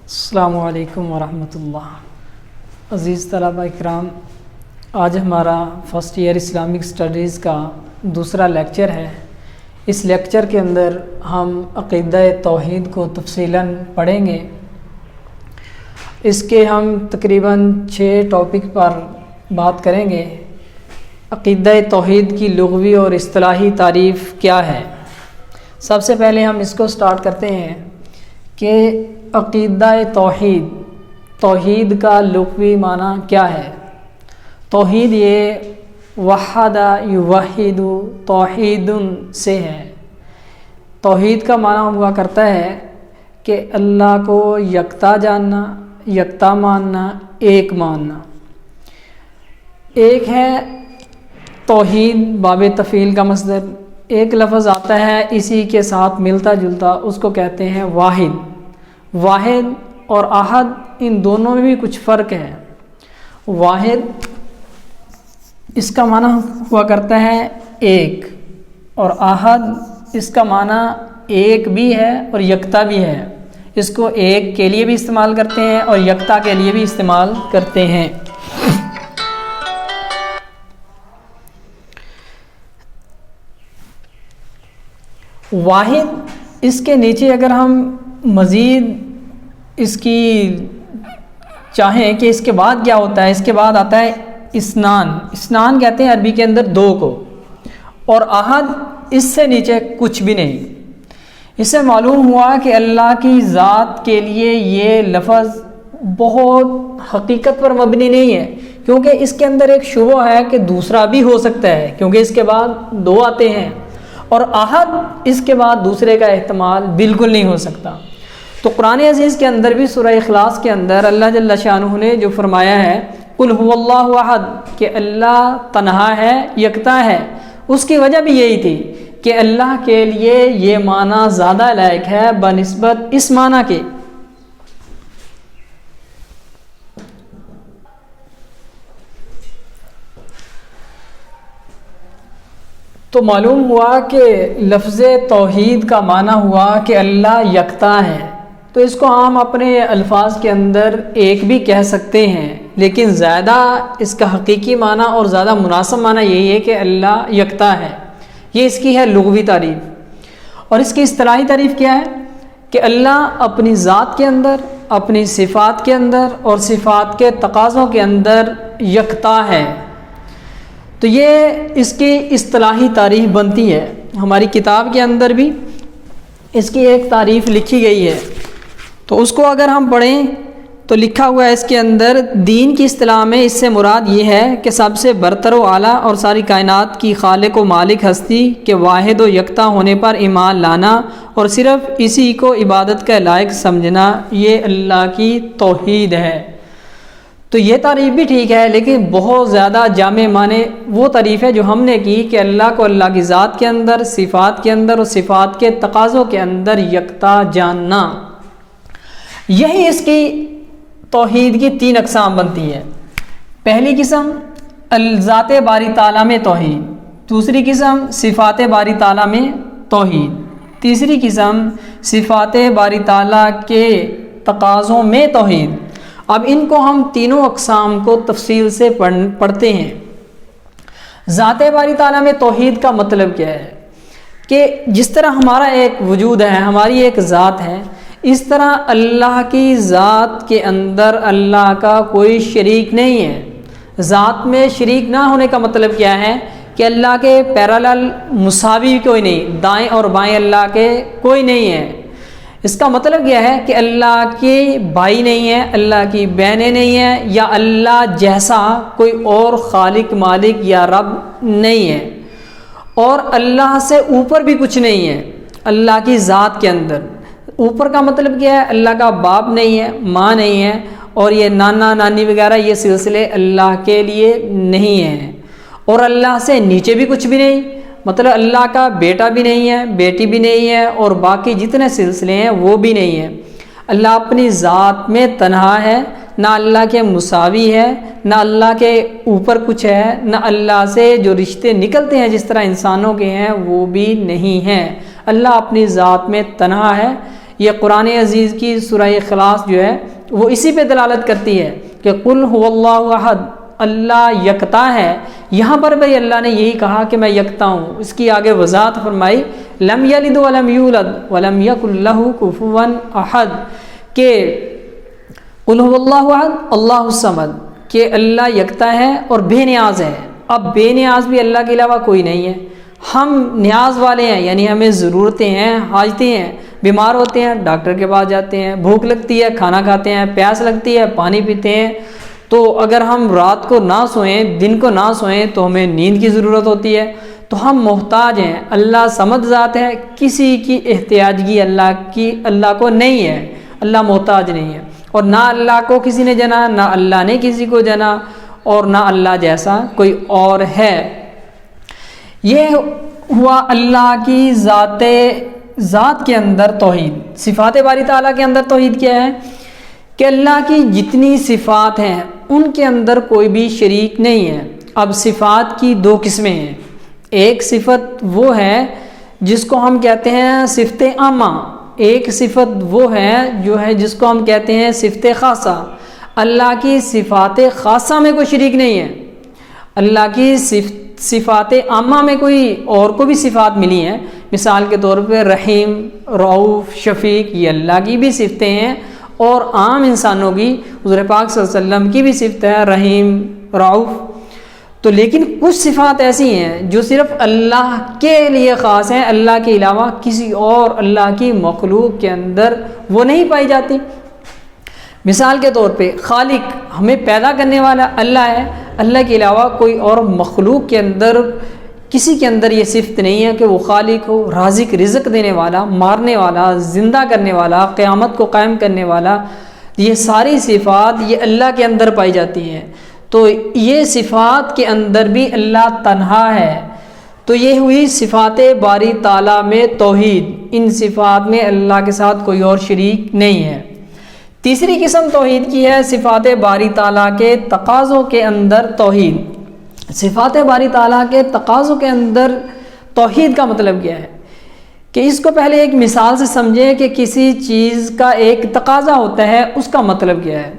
السلام علیکم ورحمۃ اللہ۔ عزیز طلبہ اکرام، آج ہمارا فرسٹ ایئر اسلامک اسٹڈیز کا دوسرا لیکچر ہے۔ اس لیکچر کے اندر ہم عقیدہ توحید کو تفصیلاً پڑھیں گے۔ اس کے ہم تقریباً 6 ٹاپک پر بات کریں گے۔ عقیدہ توحید کی لغوی اور اصطلاحی تعریف کیا ہے؟ سب سے پہلے ہم اس کو سٹارٹ کرتے ہیں کہ عقیدہ توحید کا لغوی معنی کیا ہے۔ توحید یہ وحد یوحد توحید سے ہے۔ توحید کا معنی ہوا کرتا ہے کہ اللہ کو یکتا جاننا، یکتا ماننا، ایک ماننا۔ ایک ہے توحید باب تفعیل کا مصدر، ایک لفظ آتا ہے اسی کے ساتھ ملتا جلتا، اس کو کہتے ہیں واحد۔ واحد اور احد، ان دونوں میں بھی کچھ فرق ہے۔ واحد اس کا معنی ہوا کرتا ہے ایک، اور احد اس کا معنی ایک بھی ہے اور یکتا بھی ہے۔ اس کو ایک کے لیے بھی استعمال کرتے ہیں اور یکتا کے لیے بھی استعمال کرتے ہیں۔ واحد، اس کے نیچے اگر ہم مزید اس کی چاہیں کہ اس کے بعد کیا ہوتا ہے، اس کے بعد آتا ہے اسنان۔ اسنان کہتے ہیں عربی کے اندر 2 کو، اور احد اس سے نیچے کچھ بھی نہیں۔ اس سے معلوم ہوا کہ اللہ کی ذات کے لیے یہ لفظ بہت حقیقت پر مبنی نہیں ہے، کیونکہ اس کے اندر ایک شبہ ہے کہ دوسرا بھی ہو سکتا ہے، کیونکہ اس کے بعد 2 آتے ہیں، اور احد اس کے بعد دوسرے کا احتمال بالکل نہیں ہو سکتا۔ تو قرآن عزیز کے اندر بھی سورہ اخلاص کے اندر اللہ جل شانہ نے جو فرمایا ہے قل هو اللہ احد، کہ اللہ تنہا ہے، یکتا ہے، اس کی وجہ بھی یہی تھی کہ اللہ کے لیے یہ معنی زیادہ لائق ہے بنسبت اس معنی کے۔ تو معلوم ہوا کہ لفظ توحید کا معنی ہوا کہ اللہ یکتا ہے۔ تو اس کو ہم اپنے الفاظ کے اندر ایک بھی کہہ سکتے ہیں، لیکن زیادہ اس کا حقیقی معنی اور زیادہ مناسب معنی یہی ہے کہ اللہ یکتا ہے۔ یہ اس کی ہے لغوی تعریف۔ اور اس کی اصطلاحی تعریف کیا ہے؟ کہ اللہ اپنی ذات کے اندر، اپنی صفات کے اندر اور صفات کے تقاضوں کے اندر یکتا ہے۔ تو یہ اس کی اصطلاحی تعریف بنتی ہے۔ ہماری کتاب کے اندر بھی اس کی ایک تعریف لکھی گئی ہے، تو اس کو اگر ہم پڑھیں تو لکھا ہوا ہے اس کے اندر، دین کی اصطلاح میں اس سے مراد یہ ہے کہ سب سے برتر و اعلیٰ اور ساری کائنات کی خالق و مالک ہستی کے واحد و یکتا ہونے پر ایمان لانا اور صرف اسی کو عبادت کا لائق سمجھنا، یہ اللہ کی توحید ہے۔ تو یہ تعریف بھی ٹھیک ہے، لیکن بہت زیادہ جامع معنی وہ تعریف ہے جو ہم نے کی کہ اللہ کو اللہ کی ذات کے اندر، صفات کے اندر اور صفات کے تقاضوں کے اندر یکتا جاننا۔ یہی اس کی توحید کی 3 اقسام بنتی ہے۔ پہلی قسم ذات باری تعالیٰ میں توحید، دوسری قسم صفات باری تعالیٰ میں توحید، تیسری قسم صفات باری تعالیٰ کے تقاضوں میں توحید۔ اب ان کو ہم تینوں اقسام کو تفصیل سے پڑھتے ہیں۔ ذات باری تعالیٰ میں توحید کا مطلب کیا ہے؟ کہ جس طرح ہمارا ایک وجود ہے، ہماری ایک ذات ہے، اس طرح اللہ کی ذات کے اندر اللہ کا کوئی شریک نہیں ہے۔ ذات میں شریک نہ ہونے کا مطلب کیا ہے؟ کہ اللہ کے پیرالل مساوی کوئی نہیں، دائیں اور بائیں اللہ کے کوئی نہیں ہے۔ اس کا مطلب یہ ہے کہ اللہ کے بھائی نہیں ہے، اللہ کی بہنیں نہیں ہیں، یا اللہ جیسا کوئی اور خالق، مالک یا رب نہیں ہے، اور اللہ سے اوپر بھی کچھ نہیں ہے اللہ کی ذات کے اندر۔ اوپر کا مطلب کیا ہے؟ اللہ کا باپ نہیں ہے، ماں نہیں ہے، اور یہ نانا نانی وغیرہ یہ سلسلے اللہ کے لیے نہیں ہیں۔ اور اللہ سے نیچے بھی کچھ بھی نہیں، مطلب اللہ کا بیٹا بھی نہیں ہے، بیٹی بھی نہیں ہے، اور باقی جتنے سلسلے ہیں وہ بھی نہیں ہیں۔ اللہ اپنی ذات میں تنہا ہے، نہ اللہ کے مساوی ہے، نہ اللہ کے اوپر کچھ ہے، نہ اللہ سے جو رشتے نکلتے ہیں جس طرح انسانوں کے ہیں وہ بھی نہیں ہیں۔ اللہ اپنی ذات میں تنہا ہے، یہ قرآن عزیز کی سورہ اخلاص جو ہے وہ اسی پہ دلالت کرتی ہے کہ قل هو اللہ احد، اللہ یکتا ہے۔ یہاں پر بھی اللہ نے یہی کہا کہ میں یکتا ہوں۔ اس کی آگے وضاحت فرمائی لم یلد ولم یولد ولم یکن لہ کفوا احد، کہ قل هو اللہ احد اللہ الصمد، کہ اللہ یکتا ہے اور بے نیاز ہے۔ اب بے نیاز بھی اللہ کے علاوہ کوئی نہیں ہے، ہم نیاز والے ہیں، یعنی ہمیں ضرورتیں ہیں، حاجتیں ہیں، بیمار ہوتے ہیں ڈاکٹر کے پاس جاتے ہیں، بھوک لگتی ہے کھانا کھاتے ہیں، پیاس لگتی ہے پانی پیتے ہیں۔ تو اگر ہم رات کو نہ سوئیں، دن کو نہ سوئیں تو ہمیں نیند کی ضرورت ہوتی ہے، تو ہم محتاج ہیں۔ اللہ صمد ذات ہے، کسی کی احتیاجگی اللہ کو نہیں ہے، اللہ محتاج نہیں ہے، اور نہ اللہ کو کسی نے جنا، نہ اللہ نے کسی کو جنا، اور نہ اللہ جیسا کوئی اور ہے۔ یہ ہوا اللہ کی ذات کے اندر توحید۔ صفات باری تعالیٰ کے اندر توحید کیا ہے کہ اللہ کی جتنی صفات ہیں ان کے اندر کوئی بھی شریک نہیں ہے۔ اب صفات کی دو قسمیں ہیں، ایک صفت وہ ہے جس کو ہم کہتے ہیں صفت عامہ، ایک صفت وہ ہے جو ہے جس کو ہم کہتے ہیں صفت خاصہ۔ اللہ کی صفات خاصہ میں کوئی شریک نہیں ہے، اللہ کی صفات عامہ میں کوئی اور کو بھی صفات ملی ہیں، مثال کے طور پہ رحیم، رؤوف، شفیق، یہ اللہ کی بھی صفتیں ہیں، اور عام انسانوں کی حضور پاک صلی اللہ علیہ وسلم کی بھی صفت ہے رحیم، رؤوف۔ تو لیکن کچھ صفات ایسی ہیں جو صرف اللہ کے لیے خاص ہیں، اللہ کے علاوہ کسی اور اللہ کی مخلوق کے اندر وہ نہیں پائی جاتی۔ مثال کے طور پہ خالق، ہمیں پیدا کرنے والا اللہ ہے، اللہ کے علاوہ کوئی اور مخلوق کے اندر کسی کے اندر یہ صفت نہیں ہے کہ وہ خالق ہو، رازق، رزق دینے والا، مارنے والا، زندہ کرنے والا، قیامت کو قائم کرنے والا۔ یہ ساری صفات یہ اللہ کے اندر پائی جاتی ہیں، تو یہ صفات کے اندر بھی اللہ تنہا ہے۔ تو یہ ہوئی صفات باری تعالیٰ میں توحید، ان صفات میں اللہ کے ساتھ کوئی اور شریک نہیں ہے۔ تیسری قسم توحید کی ہے صفات باری تعالیٰ کے تقاضوں کے اندر توحید۔ صفات باری تعالیٰ کے تقاضوں کے اندر توحید کا مطلب کیا ہے کہ اس کو پہلے ایک مثال سے سمجھیں کہ کسی چیز کا ایک تقاضا ہوتا ہے، اس کا مطلب کیا ہے۔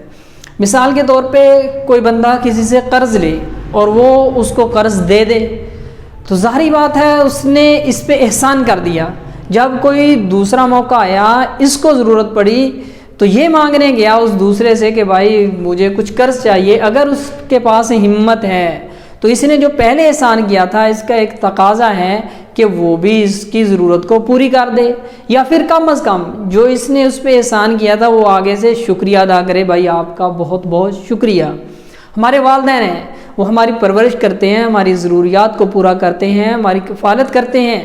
مثال کے طور پہ کوئی بندہ کسی سے قرض لے اور وہ اس کو قرض دے دے، تو ظاہری بات ہے اس نے اس پہ احسان کر دیا۔ جب کوئی دوسرا موقع آیا، اس کو ضرورت پڑی، تو یہ مانگنے گیا اس دوسرے سے کہ بھائی مجھے کچھ قرض چاہیے، اگر اس کے پاس ہمت ہے تو اس نے جو پہلے احسان کیا تھا اس کا ایک تقاضا ہے کہ وہ بھی اس کی ضرورت کو پوری کر دے، یا پھر کم از کم جو اس نے اس پہ احسان کیا تھا وہ آگے سے شکریہ ادا کرے، بھائی آپ کا بہت بہت شکریہ۔ ہمارے والدین ہیں، وہ ہماری پرورش کرتے ہیں، ہماری ضروریات کو پورا کرتے ہیں، ہماری کفالت کرتے ہیں،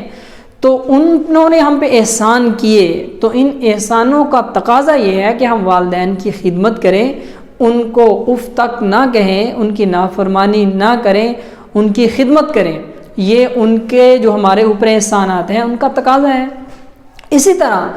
تو انہوں نے ہم پہ احسان کیے، تو ان احسانوں کا تقاضا یہ ہے کہ ہم والدین کی خدمت کریں، ان کو اف تک نہ کہیں، ان کی نافرمانی نہ کریں، ان کی خدمت کریں۔ یہ ان کے جو ہمارے اوپر احسانات ہیں ان کا تقاضا ہے۔ اسی طرح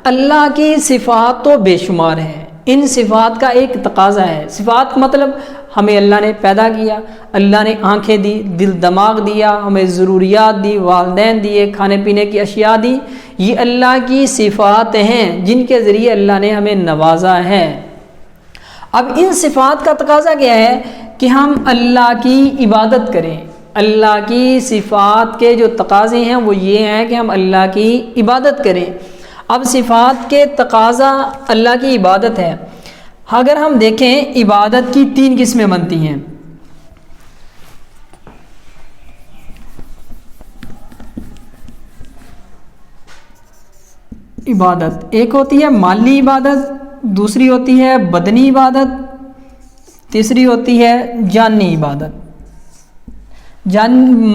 اللہ کی صفات تو بے شمار ہیں، ان صفات کا ایک تقاضا ہے۔ صفات مطلب ہمیں اللہ نے پیدا کیا، اللہ نے آنکھیں دی، دل دماغ دیا، ہمیں ضروریات دی، والدین دیے، کھانے پینے کی اشیاء دی، یہ اللہ کی صفات ہیں جن کے ذریعے اللہ نے ہمیں نوازا ہے۔ اب ان صفات کا تقاضا کیا ہے کہ ہم اللہ کی عبادت کریں۔ اللہ کی صفات کے جو تقاضے ہیں وہ یہ ہیں کہ ہم اللہ کی عبادت کریں۔ اب صفات کے تقاضا اللہ کی عبادت ہے۔ اگر ہم دیکھیں عبادت کی تین قسمیں بنتی ہیں۔ عبادت ایک ہوتی ہے مالی عبادت، دوسری ہوتی ہے بدنی عبادت، تیسری ہوتی ہے جانی عبادت۔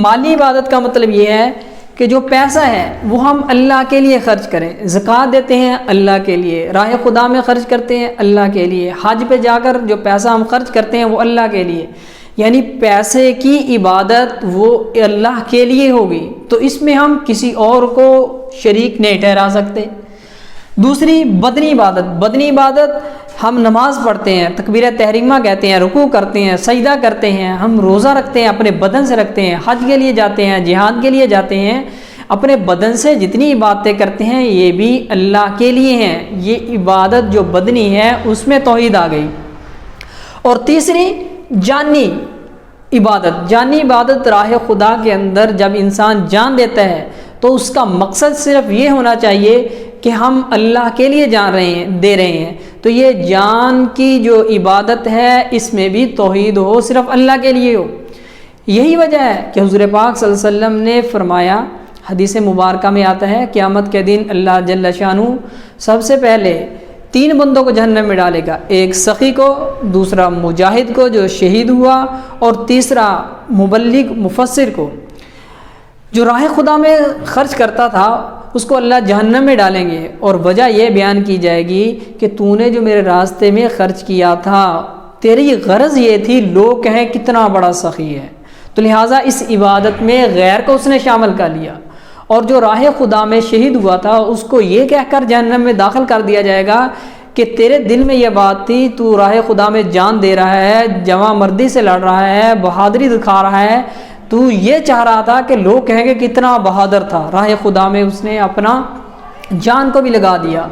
مالی عبادت کا مطلب یہ ہے کہ جو پیسہ ہے وہ ہم اللہ کے لیے خرچ کریں، زکوٰۃ دیتے ہیں اللہ کے لیے، راہ خدا میں خرچ کرتے ہیں اللہ کے لیے، حج پہ جا کر جو پیسہ ہم خرچ کرتے ہیں وہ اللہ کے لیے، یعنی پیسے کی عبادت وہ اللہ کے لیے ہوگی، تو اس میں ہم کسی اور کو شریک نہیں ٹھہرا سکتے۔ دوسری بدنی عبادت، بدنی عبادت ہم نماز پڑھتے ہیں، تکبیر تحریمہ کہتے ہیں، رکوع کرتے ہیں، سجدہ کرتے ہیں، ہم روزہ رکھتے ہیں، اپنے بدن سے رکھتے ہیں، حج کے لیے جاتے ہیں، جہاد کے لیے جاتے ہیں، اپنے بدن سے جتنی عبادتیں کرتے ہیں یہ بھی اللہ کے لیے ہیں، یہ عبادت جو بدنی ہے اس میں توحید آ گئی۔ اور تیسری جانی عبادت راہ خدا کے اندر جب انسان جان دیتا ہے تو اس کا مقصد صرف یہ ہونا چاہیے کہ ہم اللہ کے لیے جان دے رہے ہیں، تو یہ جان کی جو عبادت ہے اس میں بھی توحید ہو، صرف اللہ کے لیے ہو۔ یہی وجہ ہے کہ حضور پاک صلی اللہ علیہ وسلم نے فرمایا، حدیث مبارکہ میں آتا ہے، قیامت کے دن اللہ جل شانہ سب سے پہلے 3 بندوں کو جہنم میں ڈالے گا، ایک سخی کو، دوسرا مجاہد کو جو شہید ہوا، اور تیسرا مبلغ مفسر کو جو راہ خدا میں خرچ کرتا تھا، اس کو اللہ جہنم میں ڈالیں گے، اور وجہ یہ بیان کی جائے گی کہ تو نے جو میرے راستے میں خرچ کیا تھا تیری غرض یہ تھی لوگ کہیں کتنا بڑا سخی ہے، تو لہٰذا اس عبادت میں غیر کو اس نے شامل کر لیا۔ اور جو راہ خدا میں شہید ہوا تھا اس کو یہ کہہ کر جہنم میں داخل کر دیا جائے گا کہ تیرے دل میں یہ بات تھی، تو راہ خدا میں جان دے رہا ہے، جواں مردی سے لڑ رہا ہے، بہادری دکھا رہا ہے، تو یہ چاہ رہا تھا کہ لوگ کہیں گے کتنا بہادر تھا، راہ خدا میں اس نے اپنا جان کو بھی لگا دیا۔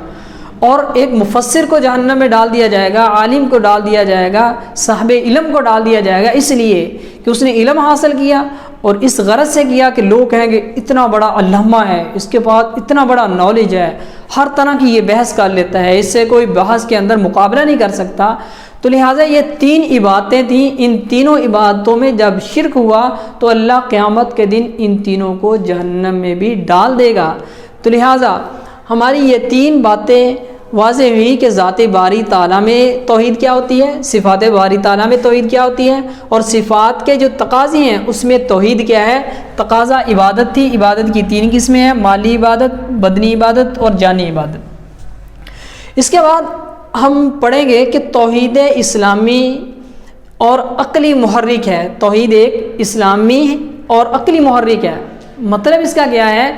اور ایک مفسر کو جہنم میں ڈال دیا جائے گا، عالم کو ڈال دیا جائے گا، صاحب علم کو ڈال دیا جائے گا، اس لیے کہ اس نے علم حاصل کیا اور اس غرض سے کیا کہ لوگ کہیں گے اتنا بڑا علامہ ہے، اس کے پاس اتنا بڑا نالج ہے، ہر طرح کی یہ بحث کر لیتا ہے، اس سے کوئی بحث کے اندر مقابلہ نہیں کر سکتا۔ تو لہٰذا یہ 3 عبادتیں تھیں، ان تینوں عبادتوں میں جب شرک ہوا تو اللہ قیامت کے دن ان تینوں کو جہنم میں بھی ڈال دے گا۔ تو لہٰذا ہماری یہ 3 باتیں واضح ہوئی کہ ذات باری تعالیٰ میں توحید کیا ہوتی ہے، صفات باری تعالیٰ میں توحید کیا ہوتی ہے، اور صفات کے جو تقاضے ہیں اس میں توحید کیا ہے۔ تقاضا عبادت تھی، عبادت کی 3 قسمیں ہیں، مالی عبادت، بدنی عبادت اور جانی عبادت۔ اس کے بعد ہم پڑھیں گے کہ توحید اسلامی اور عقلی محرک ہے، توحید ایک اسلامی اور عقلی محرک ہے۔ مطلب اس کا کیا ہے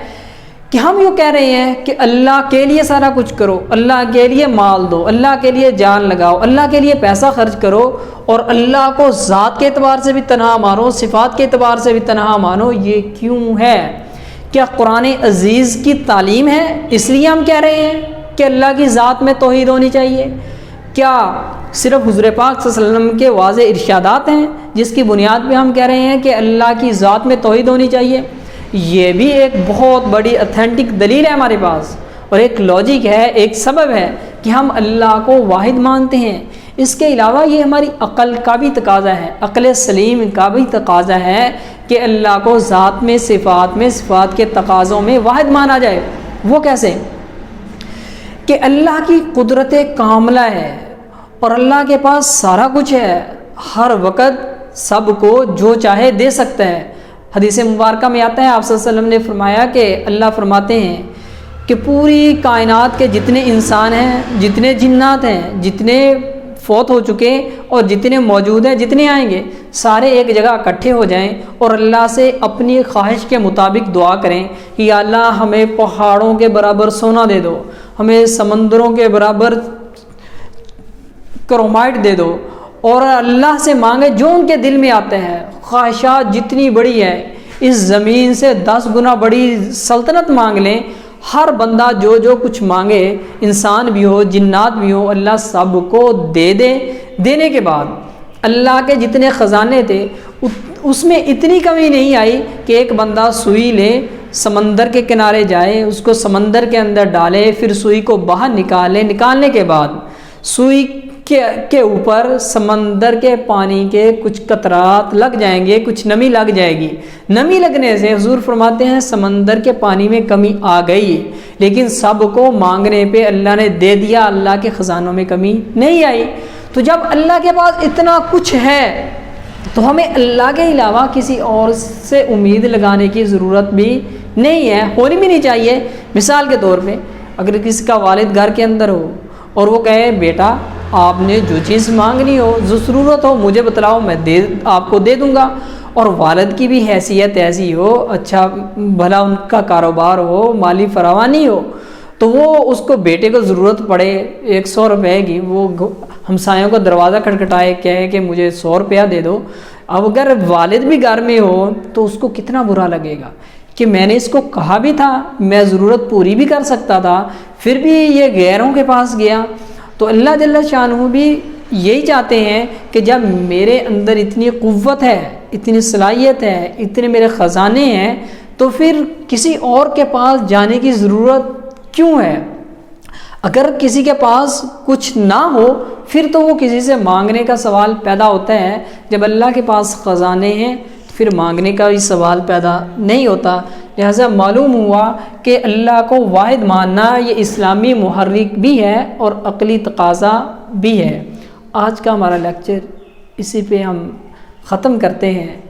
کہ ہم یوں کہہ رہے ہیں کہ اللہ کے لیے سارا کچھ کرو، اللہ کے لیے مال دو، اللہ کے لیے جان لگاؤ، اللہ کے لیے پیسہ خرچ کرو، اور اللہ کو ذات کے اعتبار سے بھی تنہا مانو، صفات کے اعتبار سے بھی تنہا مانو۔ یہ کیوں ہے؟ کیا قرآن عزیز کی تعلیم ہے اس لیے ہم کہہ رہے ہیں کہ اللہ کی ذات میں توحید ہونی چاہیے؟ کیا صرف حضور پاک صلی اللہ علیہ وسلم کے واضح ارشادات ہیں جس کی بنیاد پہ ہم کہہ رہے ہیں کہ اللہ کی ذات میں توحید ہونی چاہیے؟ یہ بھی ایک بہت بڑی اتھینٹک دلیل ہے ہمارے پاس، اور ایک لاجک ہے، ایک سبب ہے کہ ہم اللہ کو واحد مانتے ہیں۔ اس کے علاوہ یہ ہماری عقل کا بھی تقاضا ہے، عقل سلیم کا بھی تقاضا ہے کہ اللہ کو ذات میں، صفات کے تقاضوں میں واحد مانا جائے۔ وہ کیسے؟ کہ اللہ کی قدرت کاملہ ہے اور اللہ کے پاس سارا کچھ ہے، ہر وقت سب کو جو چاہے دے سکتا ہے۔ حدیث مبارکہ میں آتا ہے، آپ صلی اللہ علیہ وسلم نے فرمایا کہ اللہ فرماتے ہیں کہ پوری کائنات کے جتنے انسان ہیں، جتنے جنات ہیں، جتنے فوت ہو چکے اور جتنے موجود ہیں، جتنے آئیں گے، سارے ایک جگہ اکٹھے ہو جائیں اور اللہ سے اپنی خواہش کے مطابق دعا کریں کہ یا اللہ ہمیں پہاڑوں کے برابر سونا دے دو، ہمیں سمندروں کے برابر کرومائٹ دے دو، اور اللہ سے مانگے جو ان کے دل میں آتے ہیں۔ خواہشات جتنی بڑی ہے، اس زمین سے 10 گنا بڑی سلطنت مانگ لیں، ہر بندہ جو کچھ مانگے، انسان بھی ہو، جنات بھی ہو، اللہ سب کو دے دے۔ دینے کے بعد اللہ کے جتنے خزانے تھے اس میں اتنی کمی نہیں آئی کہ ایک بندہ سوئی لے، سمندر کے کنارے جائے، اس کو سمندر کے اندر ڈالے، پھر سوئی کو باہر نکالے، نکالنے کے بعد سوئی کے اوپر سمندر کے پانی کے کچھ قطرات لگ جائیں گے، کچھ نمی لگ جائے گی۔ نمی لگنے سے حضور فرماتے ہیں سمندر کے پانی میں کمی آ گئی، لیکن سب کو مانگنے پہ اللہ نے دے دیا، اللہ کے خزانوں میں کمی نہیں آئی۔ تو جب اللہ کے پاس اتنا کچھ ہے تو ہمیں اللہ کے علاوہ کسی اور سے امید لگانے کی ضرورت بھی نہیں ہے، ہونی بھی نہیں چاہیے۔ مثال کے طور پہ اگر کسی کا والد گھر کے اندر ہو اور وہ کہے بیٹا آپ نے جو چیز مانگنی ہو، جو ضرورت ہو مجھے بتلاؤ، میں آپ کو دے دوں گا، اور والد کی بھی حیثیت ایسی ہو، اچھا بھلا ان کا کاروبار ہو، مالی فراوانی ہو، تو وہ اس کو بیٹے کو ضرورت پڑے 100 روپے کی، وہ ہمسایوں کا دروازہ کھٹکھٹائے، کہے کہ مجھے 100 روپیہ دے دو۔ اب اگر والد بھی گھر میں ہو تو اس کو کتنا برا لگے گا کہ میں نے اس کو کہا بھی تھا، میں ضرورت پوری بھی کر سکتا تھا، پھر بھی یہ غیروں کے پاس گیا۔ تو اللہ جل شانہ بھی یہی چاہتے ہیں کہ جب میرے اندر اتنی قوت ہے، اتنی صلاحیت ہے، اتنے میرے خزانے ہیں، تو پھر کسی اور کے پاس جانے کی ضرورت کیوں ہے؟ اگر کسی کے پاس کچھ نہ ہو پھر تو وہ کسی سے مانگنے کا سوال پیدا ہوتا ہے، جب اللہ کے پاس خزانے ہیں پھر مانگنے کا بھی سوال پیدا نہیں ہوتا۔ لہذا معلوم ہوا کہ اللہ کو واحد ماننا یہ اسلامی محرک بھی ہے اور عقلی تقاضا بھی ہے۔ آج کا ہمارا لیکچر اسی پہ ہم ختم کرتے ہیں۔